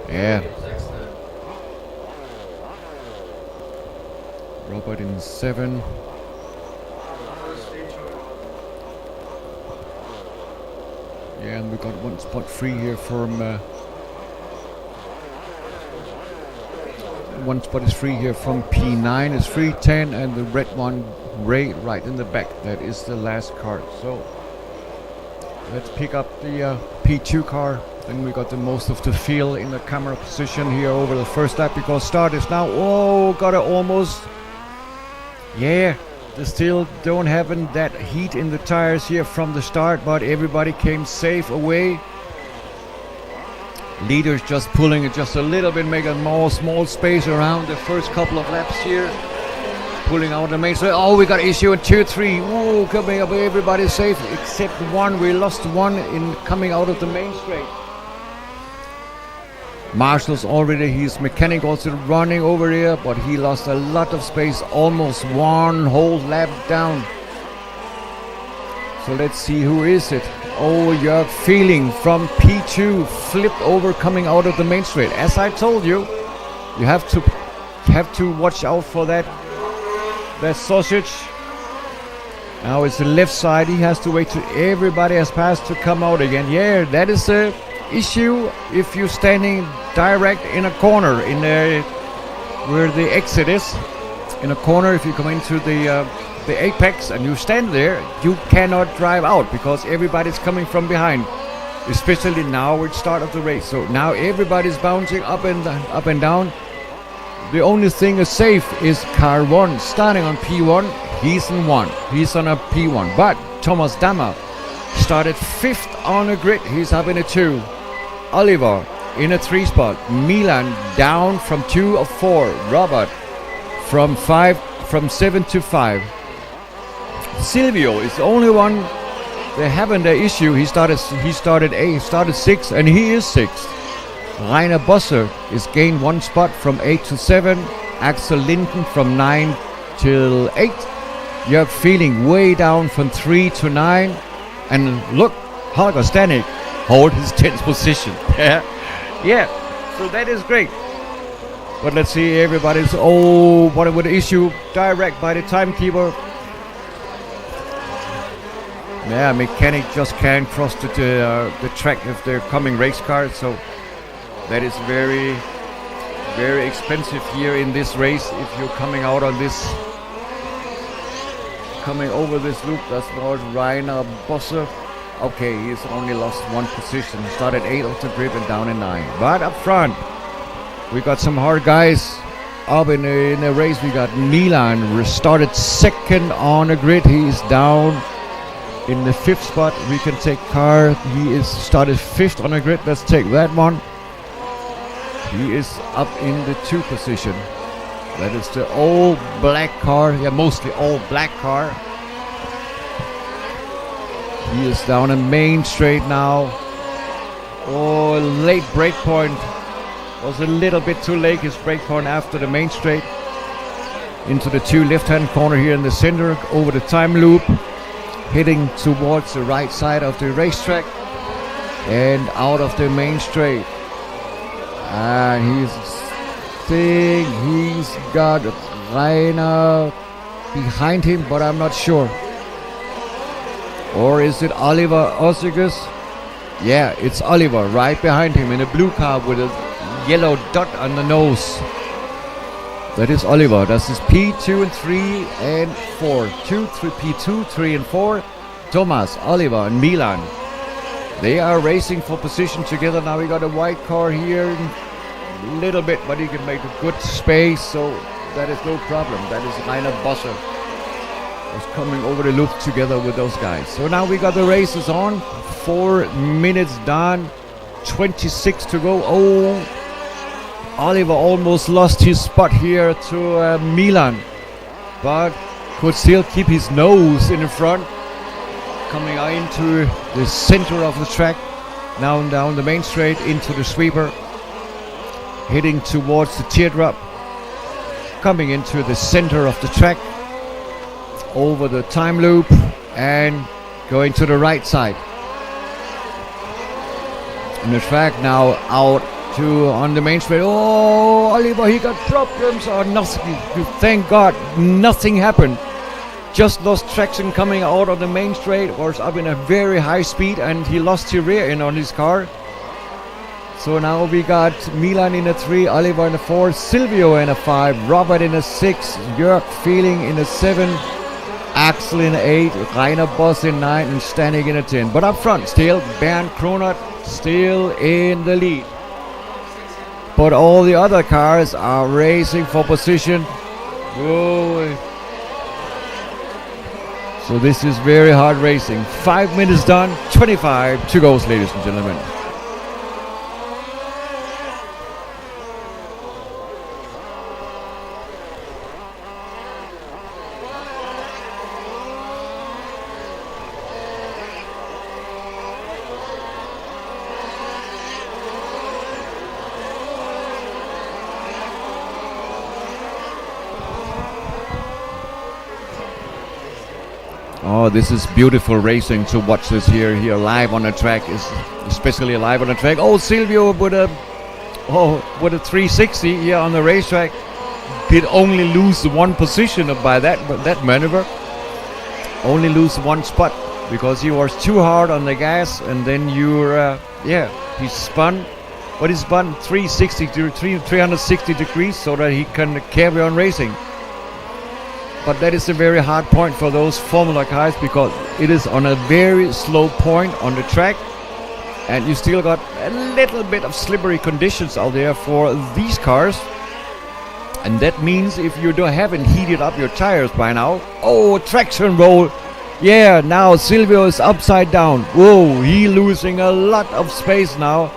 Yeah. Robert in 7. Yeah, and we got one spot free here from. One spot is free here from P9. It's free 10, and the red one, Ray, right in the back. That is the last car. So let's pick up the P2 car. Then we got the most of the field in the camera position here over the first lap, because start is now. Oh, got it almost. Yeah, they still don't have that heat in the tires here from the start, but everybody came safe away. Leaders just pulling it just a little bit, make a more small space around the first couple of laps here. Pulling out the main straight. Oh, we got issue in 2, 3. Whoa, coming up, everybody's safe except one. We lost one in coming out of the main straight. Marshall's already, his mechanic also running over here, but he lost a lot of space, almost one whole lap down. So let's see, who is it? Oh, Jörg Feeling from P2 flipped over coming out of the main straight. As I told you, you have to watch out for that sausage. Now it's the left side. He has to wait till everybody has passed to come out again. Yeah, that is the issue if you're standing direct in a corner in where the exit is. In a corner, if you come into the apex and you stand there, you cannot drive out because everybody's coming from behind, especially now at the start of the race. So now everybody's bouncing up and down. The only thing is safe is car 1 starting on P1. He's in 1. He's on a P1. But Thomas Dammer started 5th on the grid. He's up in a 2. Oliver in a 3 spot. Milan down from 2 of 4. Robert from 7 to 5. Silvio is the only one they haven't an issue. He started 6th, and he is 6th. Rainer Bosser is gained 1 spot from 8 to 7. Axel Linden from 9 till 8. Jörg Feeling way down from 3 to 9. And look, Holger Stanek hold his 10th position. Yeah, so that is great. But let's see, everybody's what would the issue direct by the timekeeper. Yeah, mechanic just can't cross the track if they're coming race cars, so that is very, very expensive here in this race. If you're coming out on this, coming over this loop, that's was Rainer Bosser. Okay, he's only lost 1 position. He started 8 off the grid and down in 9. But up front, we got some hard guys. Up in the race, we got Milan, started 2nd on the grid. He is down in the 5th spot. We can take car. He is started 5th on the grid. Let's take that one. He is up in the 2 position. That is the all black car. Yeah, mostly all black car. He is down in main straight now. Oh, late brake point. Was a little bit too late, his brake point after the main straight. Into the 2 left-hand corner here in the center, over the time loop. Heading towards the right side of the racetrack. And out of the main straight. And he's got Rainer behind him, but I'm not sure. Or is it Oliver Osigus? Yeah, it's Oliver right behind him in a blue car with a yellow dot on the nose. That is Oliver. That is P2 and 3 and 4. P2, 3 and 4. Thomas, Oliver and Milan. They are racing for position together. Now we got a white car here. A little bit, but he can make a good space. So that is no problem. That is Rainer Bosser. Was coming over the loop together with those guys. So now we got the races on. 4 minutes done. 26 to go. Oh, Oliver almost lost his spot here to Milan, but could still keep his nose in the front. Coming into the center of the track. Now down the main straight into the sweeper. Heading towards the teardrop. Coming into the center of the track. Over the time loop and going to the right side. And the track now out on the main straight. Oh, Oliver, he got problems or nothing. Thank God, nothing happened. Just lost traction coming out of the main straight. Was up in a very high speed, and he lost his rear end on his car. So now we got Milan in a 3, Oliver in a 4, Silvio in a 5, Robert in a 6, Jörg Feeling in a 7, Axel in a 8, Rainer Boss in 9, and Stanek in a 10. But up front, still Bernd Kronert still in the lead. But all the other cars are racing for position. Whoa. So this is very hard racing. 5 minutes done, 25 to go, ladies and gentlemen. Oh, this is beautiful racing to watch this here live on the track, especially live on the track. Oh, Silvio with a 360 here on the racetrack did only lose one position by that maneuver. Only lose one spot because he was too hard on the gas, and then he spun. But he spun 360 degrees so that he can carry on racing. But that is a very hard point for those Formula cars because it is on a very slow point on the track, and you still got a little bit of slippery conditions out there for these cars. And that means if you haven't heated up your tires by now, traction roll. Yeah, now Silvio is upside down. Whoa, he losing a lot of space now.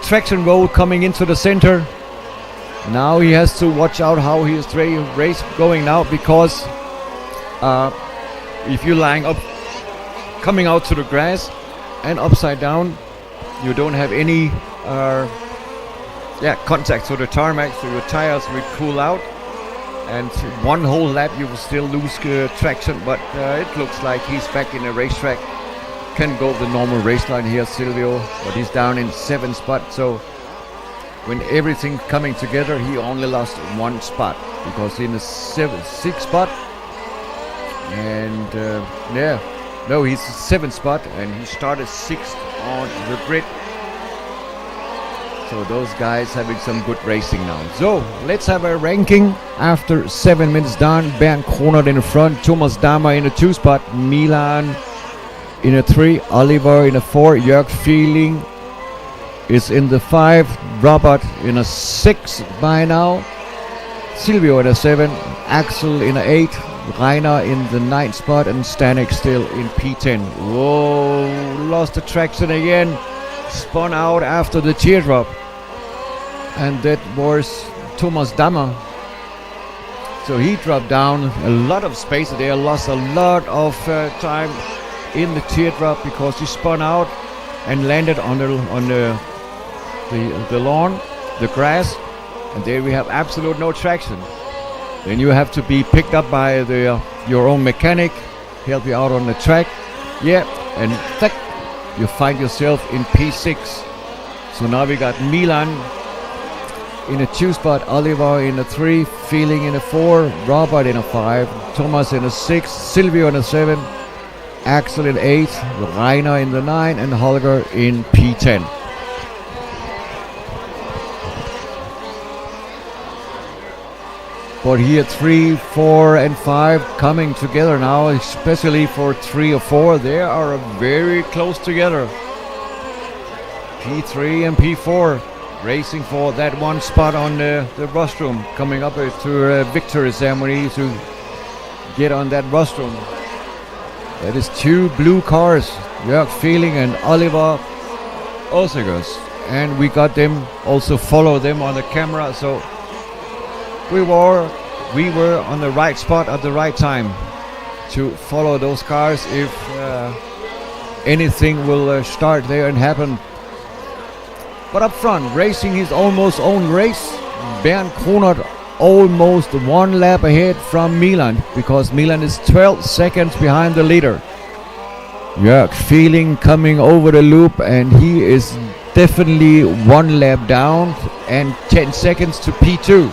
Traction roll coming into the center. Now he has to watch out how his race going now, because if you're lying up, coming out to the grass and upside down, you don't have any contact to the tarmac, so your tires will cool out, and one whole lap you will still lose traction. But it looks like he's back in the racetrack, can go the normal race line here, Silvio, but he's down in 7th spot. So when everything coming together, he only lost one spot because in the 6th spot, and he's 7th spot, and he started 6th on the grid. So those guys having some good racing now. So let's have a ranking after 7 minutes done. Bernd Kronert in the front, Thomas Dahmer in the 2 spot, Milan in a 3, Oliver in a 4, Jörg Feeling is in the 5, Robert in a 6 by now, Silvio in a 7, Axel in a 8, Rainer in the 9th spot, and Stanek still in P10. Whoa, lost the traction again, spun out after the teardrop, and that was Thomas Dahmer. So he dropped down a lot of space there, lost a lot of time in the teardrop because he spun out and landed on the lawn, the grass, and there we have absolute no traction. Then you have to be picked up by your own mechanic, help you out on the track, and you find yourself in P6. So now we got Milan in a 2 spot, Oliver in a 3, Feeling in a 4, Robert in a 5, Thomas in a 6, Silvio in a 7, Axel in 8, Rainer in the 9, and Holger in P10. But here 3, 4 and 5 coming together now, especially for 3 or 4. They are very close together. P3 and P4 racing for that one spot on the rostrum, coming up to a victory ceremony to get on that rostrum. That is 2 blue cars, Jörg Feeling and Oliver Osegers. And we got them, also follow them on the camera, so we were on the right spot at the right time to follow those cars if anything will start there and happen. But up front, racing his almost own race, Bernd Kronert almost 1 lap ahead from Milan, because Milan is 12 seconds behind the leader. Jörg Feeling coming over the loop, and he is definitely one lap down and 10 seconds to P2.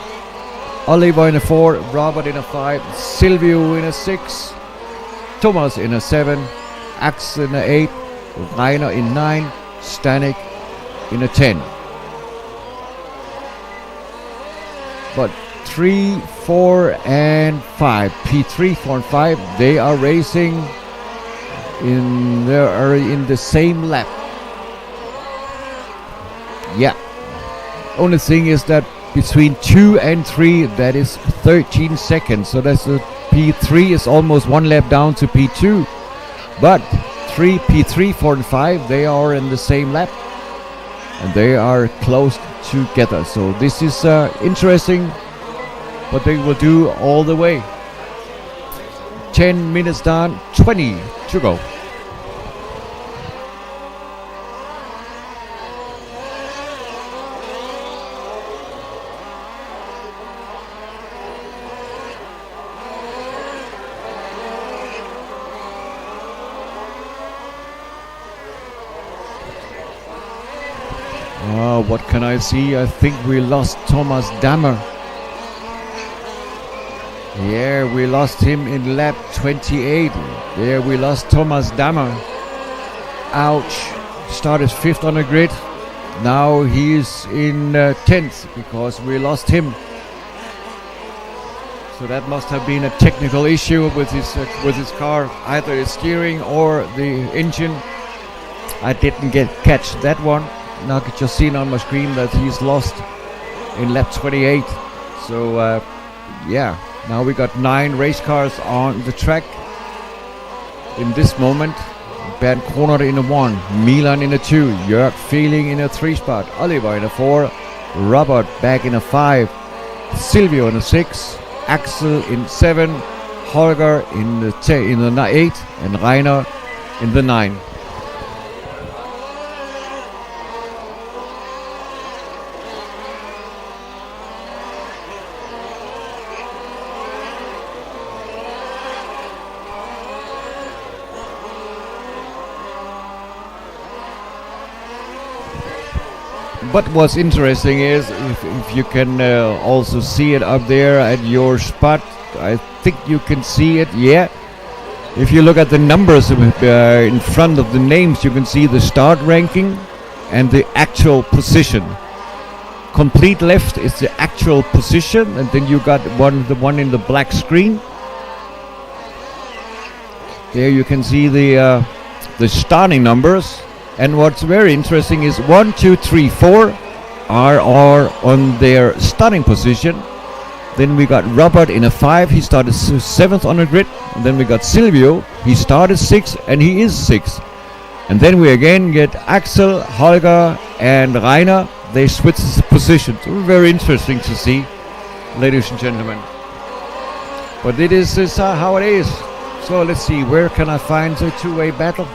Oliver in a 4, Robert in a 5, Silvio in a 6, Thomas in a 7, Axel in a 8, Reiner in 9, Stanek in a 10. But 3, 4 and 5, P3, 4 and 5, they are racing in the same lap. Yeah. Only thing is that between 2 and 3, that is 13 seconds. So that's P3 is almost one lap down to P2. But P3, 4 and 5, they are in the same lap. And they are close together. So this is interesting. But they will do all the way. 10 minutes down, 20 to go. What can I see? I think we lost Thomas Dammer. Yeah, we lost him in lap 28. Yeah, we lost Thomas Dammer. Ouch. Started 5th on the grid. Now he is in 10th because we lost him. So that must have been a technical issue with his car, either the steering or the engine. I didn't catch that one. Now I could just see on my screen that he's lost in lap 28. So yeah, now we got 9 race cars on the track in this moment. Bernd Kroner in a 1, Milan in a 2, Jörg Fehling in a 3 spot, Oliver in a 4, Robert back in a 5, Silvio in a 6, Axel in 7, Holger in the 8, and Reiner in the 9. But what's interesting is if you can also see it up there at your spot. I think you can see it, yeah. If you look at the numbers in front of the names, you can see the start ranking and the actual position. Complete left is the actual position, and then you got the one in the black screen. There you can see the starting numbers. And what's very interesting is 1, 2, 3, 4 are on their starting position. Then we got Robert in a 5, he started 7th on the grid. And then we got Silvio, he started 6th and he is 6th. And then we again get Axel, Holger and Reiner. They switch positions. Very interesting to see, ladies and gentlemen. But it is how it is. So let's see, where can I find a two-way battle?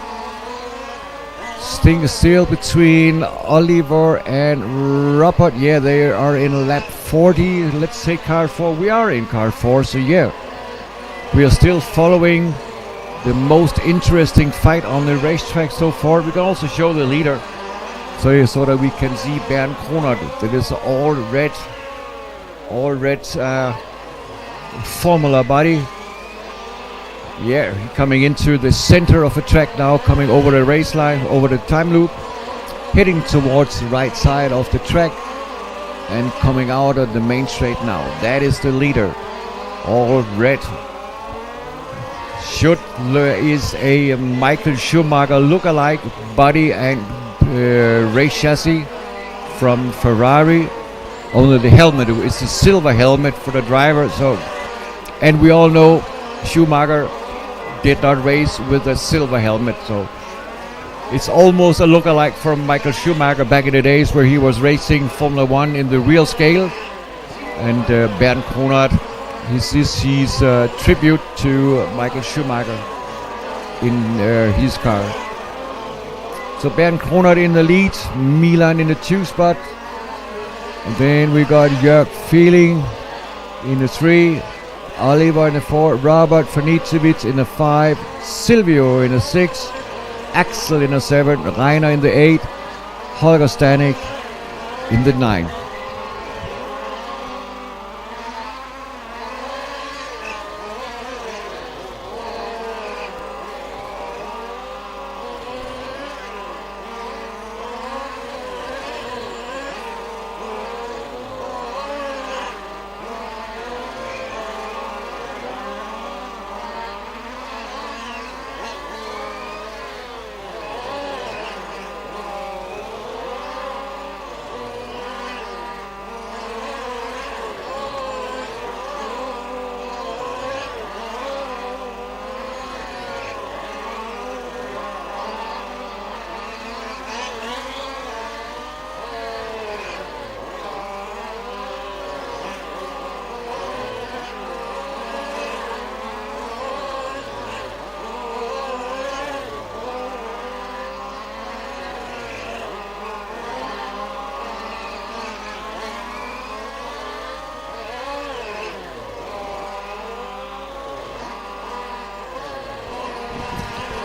Thing is still between Oliver and Robert. Yeah, they are in lap 40. Let's say car 4. We are in car 4, so yeah. We are still following the most interesting fight on the racetrack so far. We can also show the leader, so that we can see Bernd Kroner. That is all red Formula body. Yeah, coming into the center of the track now, coming over the race line, over the time loop, heading towards the right side of the track and coming out of the main straight now. That is the leader, all red. Is a Michael Schumacher look-alike body and race chassis from Ferrari. Only the helmet is a silver helmet for the driver. So, and we all know Schumacher did not race with a silver helmet, so it's almost a look-alike from Michael Schumacher back in the days where he was racing Formula 1 in the real scale. And Bernd Kroner, this is his tribute to Michael Schumacher in his car. So Bernd Kroner in the lead, Milan in the 2 spot. And then we got Jörg Fehling in the 3, Oliver in the 4, Robert Fanicevic in the 5, Silvio in the 6, Axel in the 7, Reiner in the 8, Holger Stanek in the 9.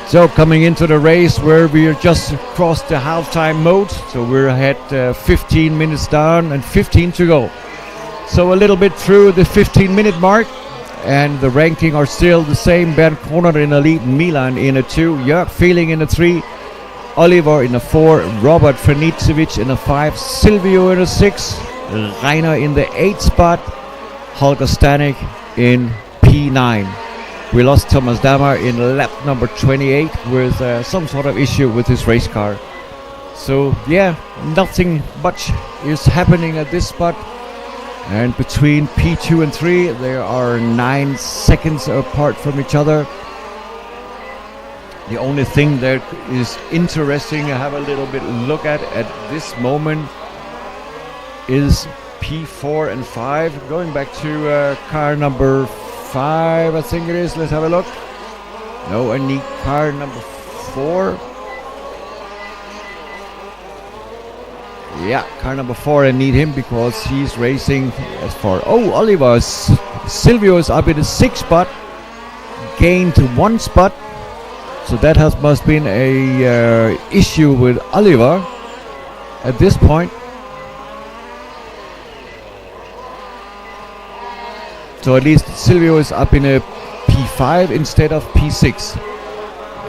So coming into the race where we are just crossed the halftime mode, so we're at 15 minutes down and 15 to go. So a little bit through the 15-minute mark, and the ranking are still the same. Bernd Kroner in the lead, Milan in a 2, Jörg Fehling in a 3, Oliver in a 4, Robert Franicevic in a 5, Silvio in a 6, Rainer in the 8th spot, Holger Stanek in P9. We lost Thomas Dammer in lap number 28 with some sort of issue with his race car. So yeah, nothing much is happening at this spot. And between P2 and 3, there are 9 seconds apart from each other. The only thing that is interesting to have a little bit look at this moment is P4 and 5. Going back to car number 5, I think it is. Let's have a look. No, I need car number 4. Yeah, car number 4, I need him because he's racing as far. Oh, Oliver. Silvio is up in the 6th spot. Gained 1 spot. So that must been a issue with Oliver at this point. So at least Silvio is up in a P5 instead of P6.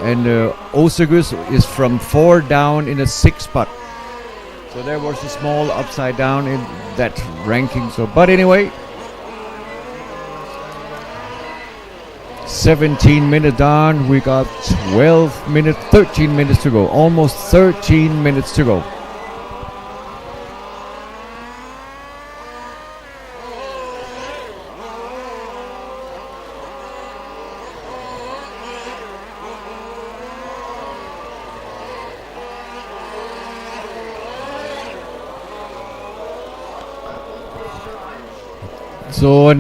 And Osegus is from 4 down in a 6th spot. So there was a small upside down in that ranking. So, but anyway, 17 minutes down. We got 13 minutes to go. Almost 13 minutes to go. So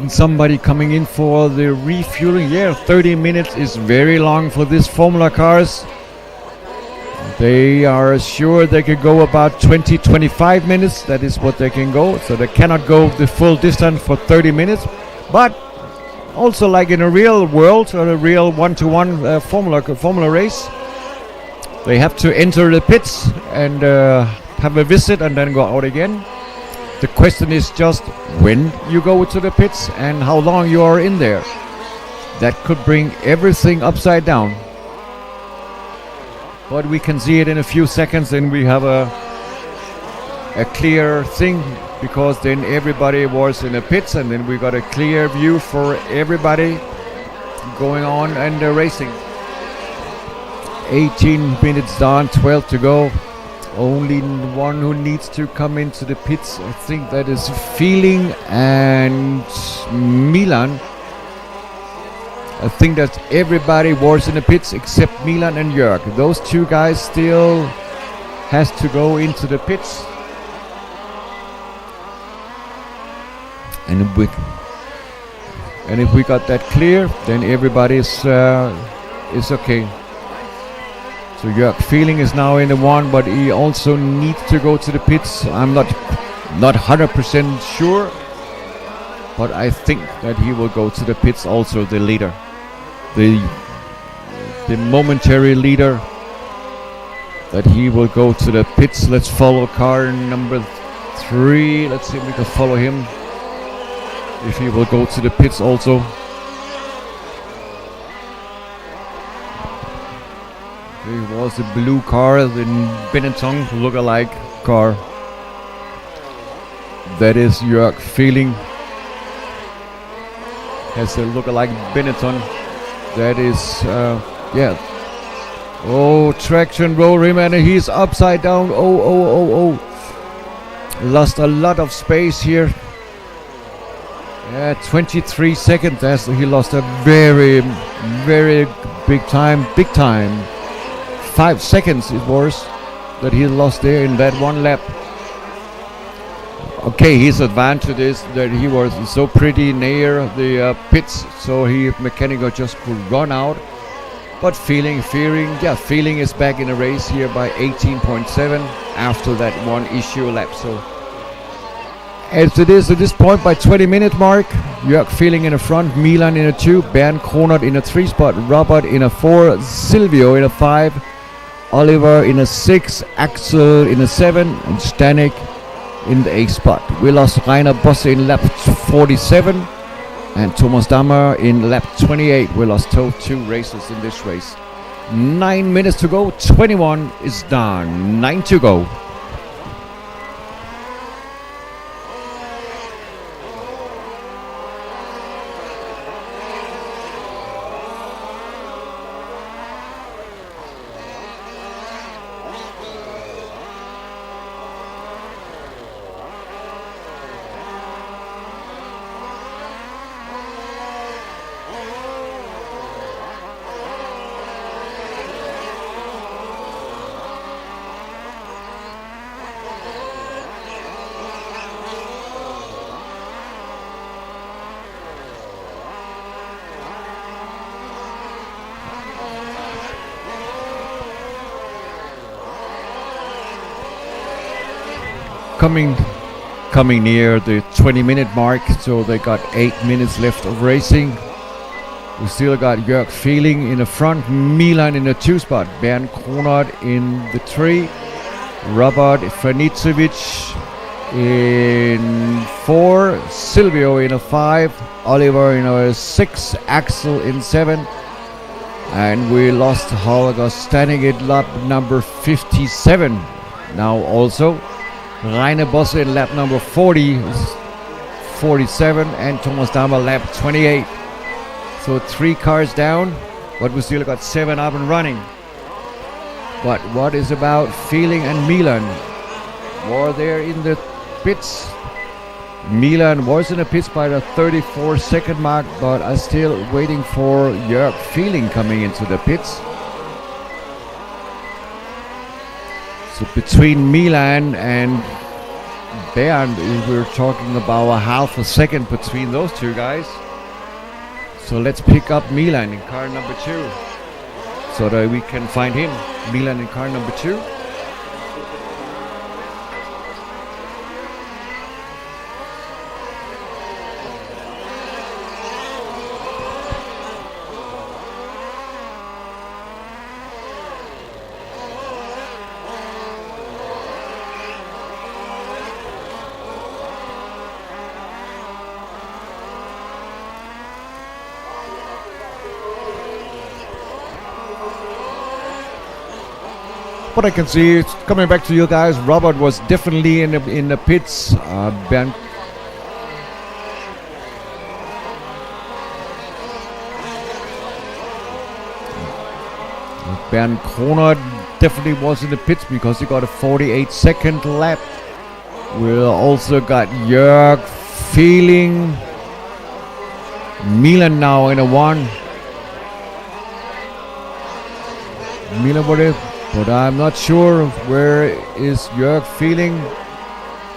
somebody coming in for the refueling. Yeah, 30 minutes is very long for these Formula cars. They are sure they could go about 20-25 minutes. That is what they can go. So they cannot go the full distance for 30 minutes. But also like in a real world or a real one-to-one Formula race, they have to enter the pits and have a visit and then go out again. The question is just when you go to the pits and how long you are in there. That could bring everything upside down. But we can see it in a few seconds and we have a clear thing, because then everybody was in the pits and then we got a clear view for everybody going on and racing. 18 minutes down, 12 to go. Only one who needs to come into the pits, I think that is Fehling and Milan. I think that everybody was in the pits except Milan and Jörg. Those two guys still has to go into the pits. And if we got that clear, then everybody is okay. So Jörg Fehling is now in the 1, but he also needs to go to the pits. I'm not 100% sure, but I think that he will go to the pits also, the leader. The momentary leader that he will go to the pits. Let's follow car number 3. Let's see if we can follow him, if he will go to the pits also. There was a blue car, the Benetton look-alike car. That is Jörg Feeling. Has a look-alike Benetton. That is, yeah. Oh, traction roll rim, and he's upside down. Oh. Lost a lot of space here. Yeah, 23 seconds. He lost a very, very big time. 5 seconds it was that he lost there in that one lap. Okay, his advantage is that he was so pretty near the pits, so mechanical just could run out. But Feeling is back in the race here by 18.7 after that one issue lap. So as it is at this point by 20-minute mark, Jörg Feeling in the front, Milan in a 2, Bernd Kronert in a 3 spot, Robert in a 4, Silvio in a 5, Oliver in a 6, Axel in a 7, and Stanek in the 8th spot. We lost Rainer Bosse in lap 47 and Thomas Dammer in lap 28. We lost 2 races in this race. 9 minutes to go, 21 is done, 9 to go. Coming near the 20-minute mark, so they got 8 minutes left of racing. We still got Jörg Feeling in the front, Milan in the 2 spot, Bernd Kronert in the 3, Robert Franicevic in 4, Silvio in a 5, Oliver in a 6, Axel in 7, and we lost Holger Stanek at lap number 57. Now also Rainer Bosse in lap number 40, 47, and Thomas Dammer lap 28. So 3 cars down, but we still got 7 up and running. But what is about Feeling and Milan? Were there in the pits? Milan was in the pits by the 34-second mark, but I'm still waiting for Jörg Feeling coming into the pits. So between Milan and Bernd, we're talking about a half a second between those 2 guys. So let's pick up Milan in car number 2 so that we can find him. Milan in car number 2. What I can see, coming back to you guys, Robert was definitely in the pits. Bernd Kronert definitely was in the pits because he got a 48-second lap. We also got Jörg Feeling, Milan now in a 1. Milan what if? But I'm not sure where is Jörg Feeling.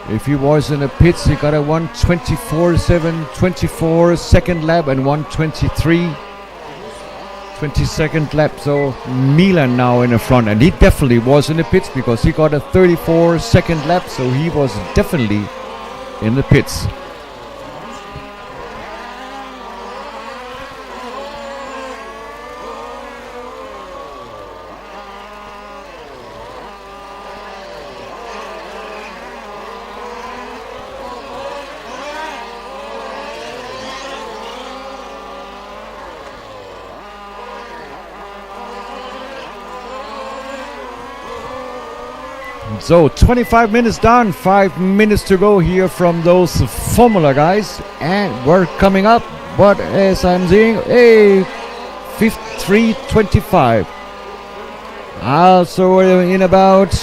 If he was in the pits, he got a 1:24.7 lap and 1:23.20 lap. So Milan now in the front, and he definitely was in the pits because he got a 34-second lap. So he was definitely in the pits. So 25 minutes done, 5 minutes to go here from those Formula guys, and we're coming up. But as I'm seeing, 3:25. Also in about,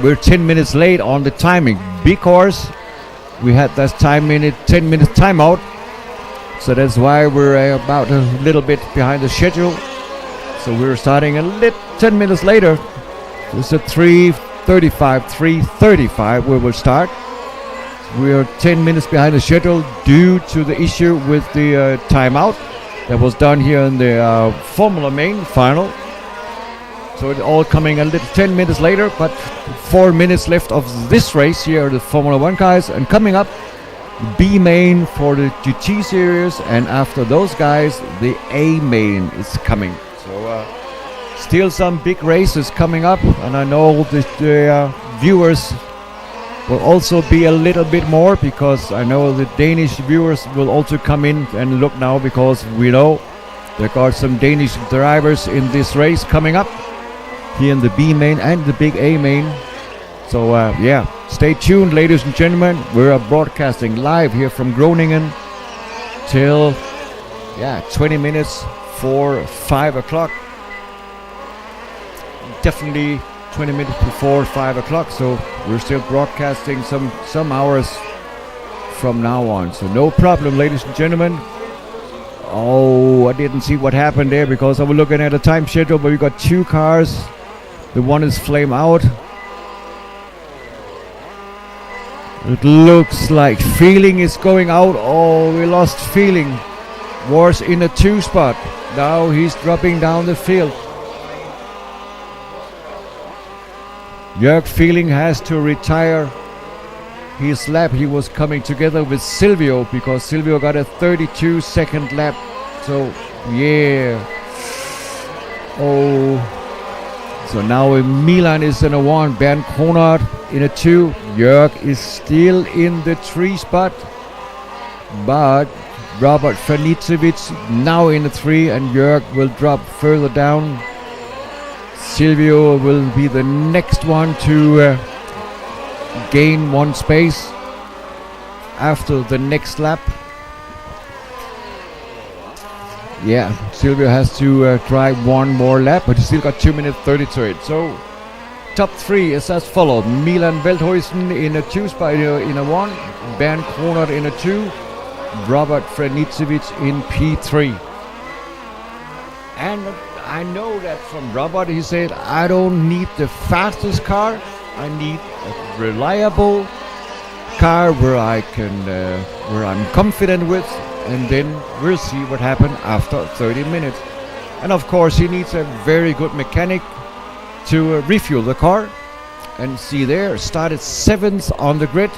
we're 10 minutes late on the timing because we had that 10 minute timeout. So that's why we're about a little bit behind the schedule. So we're starting 10 minutes later. It's at 3:35 we will start. We're 10 minutes behind the schedule due to the issue with the timeout that was done here in the Formula Main final. So it's all coming 10 minutes later, but 4 minutes left of this race here, the Formula 1 guys, and coming up, B main for the GT series, and after those guys, the A main is coming. So still some big races coming up, and I know the viewers will also be a little bit more, because I know the Danish viewers will also come in and look now, because we know there are some Danish drivers in this race coming up here in the B main and the big A main. So stay tuned, ladies and gentlemen. We're broadcasting live here from Groningen till 20 minutes for 5 o'clock. Definitely 20 minutes before 5 o'clock, so we're still broadcasting some hours from now on. So no problem, ladies and gentlemen. Oh, I didn't see what happened there because I was looking at the time schedule, but we got 2 cars. The one is flame out. It looks like Feeling is going out. Oh, we lost Feeling. Was in a 2 spot. Now he's dropping down the field. Jörg Feeling has to retire his lap. He was coming together with Silvio because Silvio got a 32-second lap. So, yeah. Oh. So now Milan is in a 1. Bernd Kronert in a 2. Jörg is still in the 3 spot. But Robert Franicevic now in the 3, and Jörg will drop further down. Silvio will be the next one to gain 1 space after the next lap. Yeah, Silvio has to drive 1 more lap, but he still got 2 minutes 30 to it. So top 3 is as followed: Milan Veldhuisen in a 2 spot, in a 1, Bernd Kronert in a 2, Robert Franicevic in P3. And I know that from Robert, he said, I don't need the fastest car, I need a reliable car where I'm confident with, and then we'll see what happens after 30 minutes. And of course he needs a very good mechanic to refuel the car. And see there, started 7th on the grid,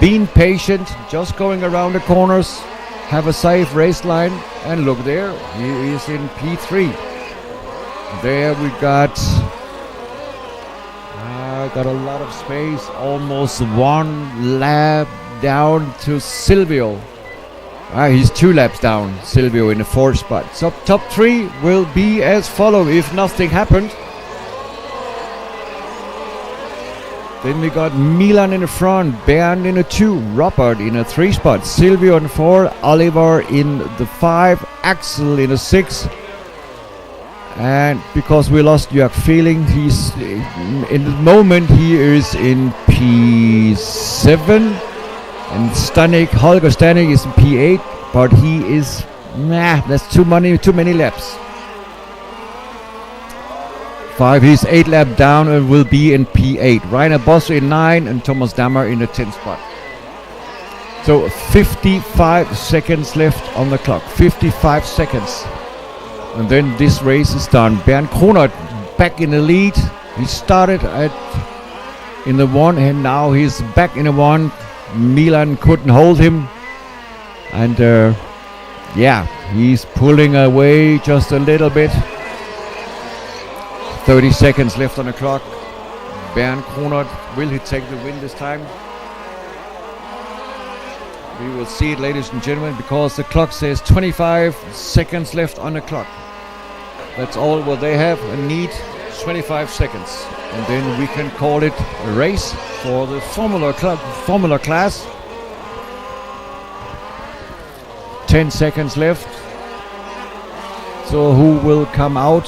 being patient, just going around the corners, have a safe race line, and look there, he is in P3. There we got a lot of space, almost 1 lap down to Silvio. He's 2 laps down, Silvio in the 4th spot. So top 3 will be as follow if nothing happened. Then we got Milan in the front, Bernd in a 2, Robert in a 3 spot, Silvio in 4, Oliver in the 5, Axel in a 6. And because we lost Jörg Feeling, he's in the moment he is in P7, and Holger Stanek is in P8, but he is that's too many laps. 5, he's 8 laps down and will be in P8. Rainer Bosse in 9 and Thomas Dammer in the 10th spot. So 55 seconds left on the clock. 55 seconds. And then this race is done. Bernd Kronert back in the lead. He started in the 1 and now he's back in the 1. Milan couldn't hold him. And he's pulling away just a little bit. 30 seconds left on the clock. Bernd Kronert, will he take the win this time? We will see it, ladies and gentlemen, because the clock says 25 seconds left on the clock. That's all what they have and need, 25 seconds. And then we can call it a race for the Formula Class. 10 seconds left. So who will come out?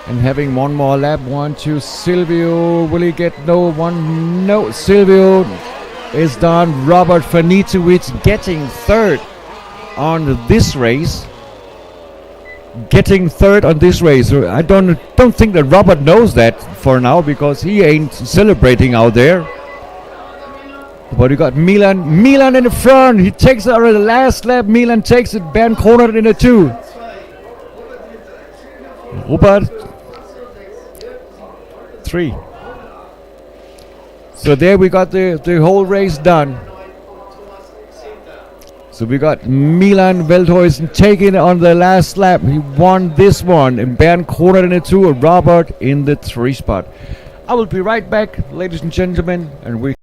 And having one more lap. 1, 2, Silvio. Will he get no one? No, Silvio is done. Robert Fanitowicz getting third on this race. So I don't think that Robert knows that for now, because he ain't celebrating out there. But we got Milan in the front. He takes it out of the last lap. Milan takes it. Bernd cornered in the 2. Robert 3. So there we got the whole race done. So we got Milan Veldhuizen taking it on the last lap. He won this one. And Bernd cornered in the 2. Robert in the 3 spot. I will be right back, ladies and gentlemen, and we